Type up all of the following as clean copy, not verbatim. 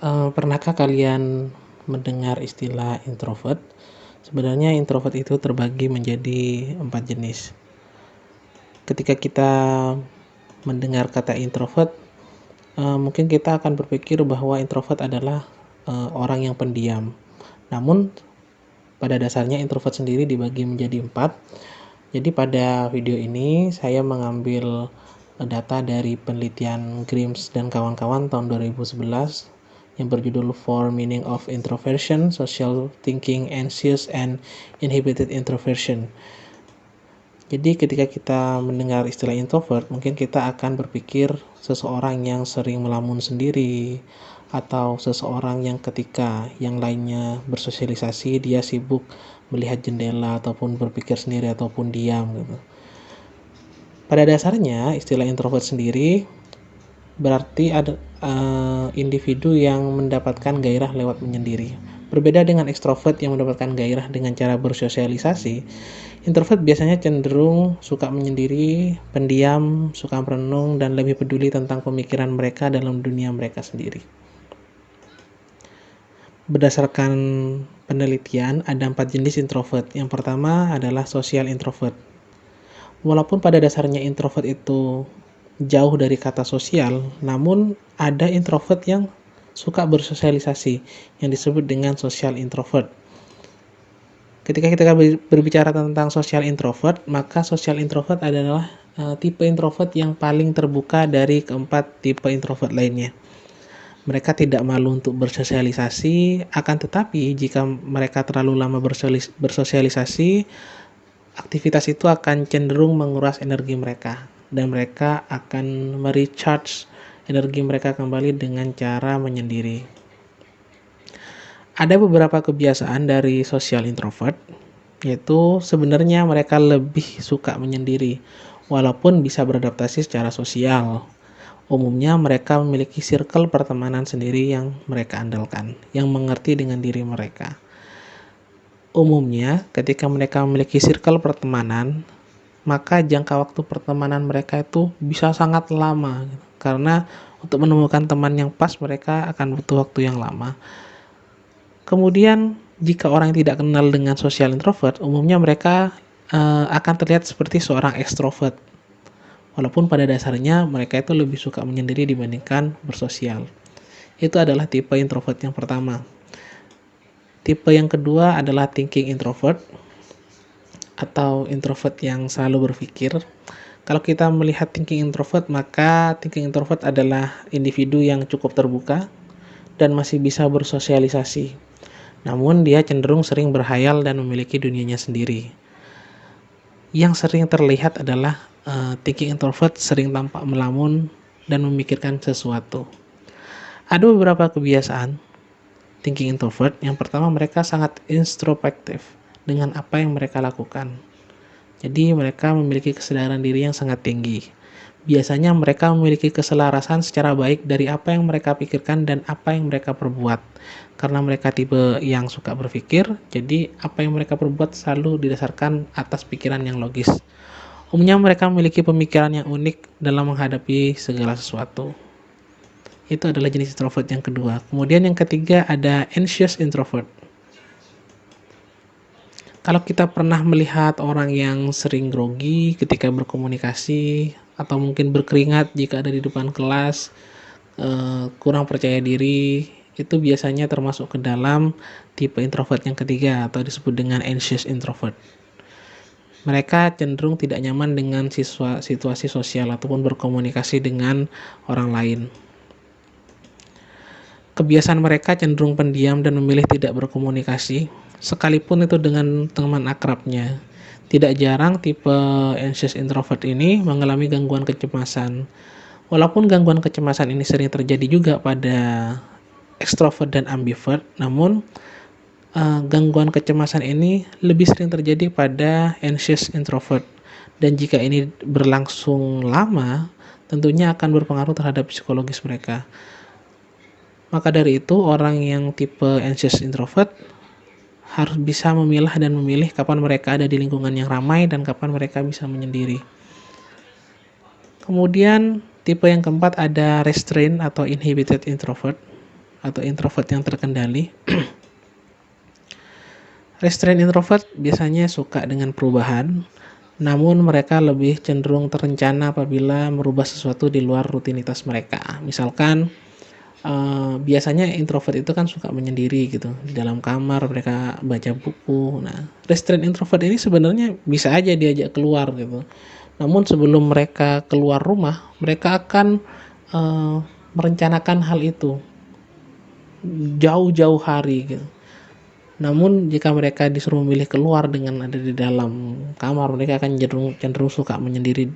Pernahkah kalian mendengar istilah introvert? Sebenarnya introvert itu terbagi menjadi 4 jenis. Ketika kita mendengar kata introvert, mungkin kita akan berpikir bahwa introvert adalah orang yang pendiam. Namun pada dasarnya introvert sendiri dibagi menjadi 4. Jadi pada video ini saya mengambil data dari penelitian Grimes dan kawan-kawan tahun 2011 yang berjudul Four Meaning of Introversion, Social Thinking, Anxious, and Inhibited Introversion. Jadi ketika kita mendengar istilah introvert, mungkin kita akan berpikir seseorang yang sering melamun sendiri, atau seseorang yang ketika yang lainnya bersosialisasi, dia sibuk melihat jendela ataupun berpikir sendiri ataupun diam gitu. Pada dasarnya istilah introvert sendiri berarti ada individu yang mendapatkan gairah lewat menyendiri. Berbeda dengan ekstrovert yang mendapatkan gairah dengan cara bersosialisasi, introvert biasanya cenderung suka menyendiri, pendiam, suka merenung, dan lebih peduli tentang pemikiran mereka dalam dunia mereka sendiri. Berdasarkan penelitian, ada 4 jenis introvert. Yang pertama adalah social introvert. Walaupun pada dasarnya introvert itu jauh dari kata sosial, namun ada introvert yang suka bersosialisasi, yang disebut dengan social introvert. Ketika kita berbicara tentang social introvert, maka social introvert adalah tipe introvert yang paling terbuka dari keempat tipe introvert lainnya. Mereka tidak malu untuk bersosialisasi, akan tetapi jika mereka terlalu lama bersosialisasi, aktivitas itu akan cenderung menguras energi mereka, dan mereka akan merecharge energi mereka kembali dengan cara menyendiri. Ada beberapa kebiasaan dari social introvert, yaitu sebenarnya mereka lebih suka menyendiri, walaupun bisa beradaptasi secara sosial. Umumnya mereka memiliki circle pertemanan sendiri yang mereka andalkan, yang mengerti dengan diri mereka. Umumnya ketika mereka memiliki circle pertemanan, maka jangka waktu pertemanan mereka itu bisa sangat lama, karena untuk menemukan teman yang pas mereka akan butuh waktu yang lama. Kemudian jika orang yang tidak kenal dengan social introvert, umumnya mereka akan terlihat seperti seorang ekstrovert, walaupun pada dasarnya mereka itu lebih suka menyendiri dibandingkan bersosial. Itu adalah tipe introvert yang pertama. Tipe yang kedua adalah thinking introvert, atau introvert yang selalu berpikir. Kalau kita melihat thinking introvert, maka thinking introvert adalah individu yang cukup terbuka dan masih bisa bersosialisasi. Namun dia cenderung sering berhayal dan memiliki dunianya sendiri. Yang sering terlihat adalah thinking introvert sering tampak melamun dan memikirkan sesuatu. Ada beberapa kebiasaan thinking introvert. Yang pertama, mereka sangat introspektif dengan apa yang mereka lakukan. Jadi mereka memiliki kesadaran diri yang sangat tinggi. Biasanya mereka memiliki keselarasan secara baik dari apa yang mereka pikirkan dan apa yang mereka perbuat. Karena mereka tipe yang suka berpikir, jadi apa yang mereka perbuat selalu didasarkan atas pikiran yang logis. Umumnya mereka memiliki pemikiran yang unik dalam menghadapi segala sesuatu. Itu adalah jenis introvert yang kedua. Kemudian yang ketiga ada anxious introvert. Kalau kita pernah melihat orang yang sering grogi ketika berkomunikasi, atau mungkin berkeringat jika ada di depan kelas, kurang percaya diri, itu biasanya termasuk ke dalam tipe introvert yang ketiga, atau disebut dengan anxious introvert. Mereka cenderung tidak nyaman dengan situasi sosial ataupun berkomunikasi dengan orang lain. Kebiasaan mereka cenderung pendiam dan memilih tidak berkomunikasi, sekalipun itu dengan teman akrabnya. Tidak jarang tipe anxious introvert ini mengalami gangguan kecemasan. Walaupun gangguan kecemasan ini sering terjadi juga pada extrovert dan ambivert, namun gangguan kecemasan ini lebih sering terjadi pada anxious introvert. Dan jika ini berlangsung lama, tentunya akan berpengaruh terhadap psikologis mereka. Maka dari itu, orang yang tipe anxious introvert harus bisa memilah dan memilih kapan mereka ada di lingkungan yang ramai dan kapan mereka bisa menyendiri. Kemudian tipe yang keempat ada restrained atau inhibited introvert. atau introvert yang terkendali. Restrained introvert biasanya suka dengan perubahan, namun mereka lebih cenderung terencana apabila merubah sesuatu di luar rutinitas mereka. Misalkan biasanya introvert itu kan suka menyendiri gitu, di dalam kamar mereka baca buku. Nah, restrained introvert ini sebenarnya bisa aja diajak keluar gitu. Namun sebelum mereka keluar rumah, mereka akan merencanakan hal itu jauh-jauh hari gitu. Namun jika mereka disuruh memilih keluar dengan ada di dalam kamar, mereka akan cenderung suka menyendiri.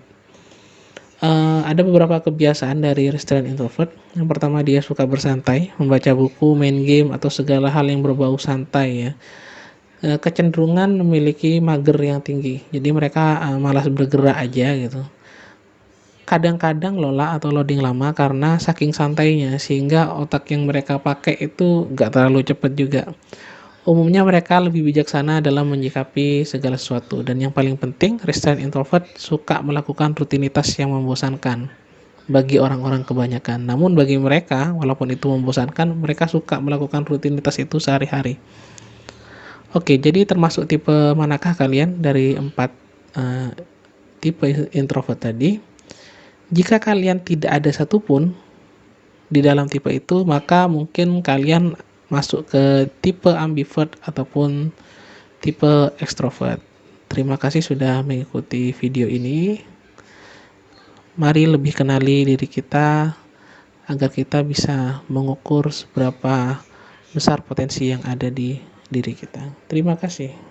Ada beberapa kebiasaan dari restrained introvert. Yang pertama, dia suka bersantai, membaca buku, main game, atau segala hal yang berbau santai ya. Kecenderungan memiliki mager yang tinggi, jadi mereka malas bergerak aja gitu. Kadang-kadang lola atau loading lama karena saking santainya, sehingga otak yang mereka pakai itu gak terlalu cepat juga. Umumnya mereka lebih bijaksana dalam menyikapi segala sesuatu, dan yang paling penting, restrained introvert suka melakukan rutinitas yang membosankan bagi orang-orang kebanyakan. Namun bagi mereka, walaupun itu membosankan, mereka suka melakukan rutinitas itu sehari-hari. Oke, jadi termasuk tipe manakah kalian dari 4 tipe introvert tadi? Jika kalian tidak ada satupun di dalam tipe itu, maka mungkin kalian masuk ke tipe ambivert ataupun tipe extrovert. Terima kasih sudah mengikuti video ini. Mari lebih kenali diri kita agar kita bisa mengukur seberapa besar potensi yang ada di diri kita. Terima kasih.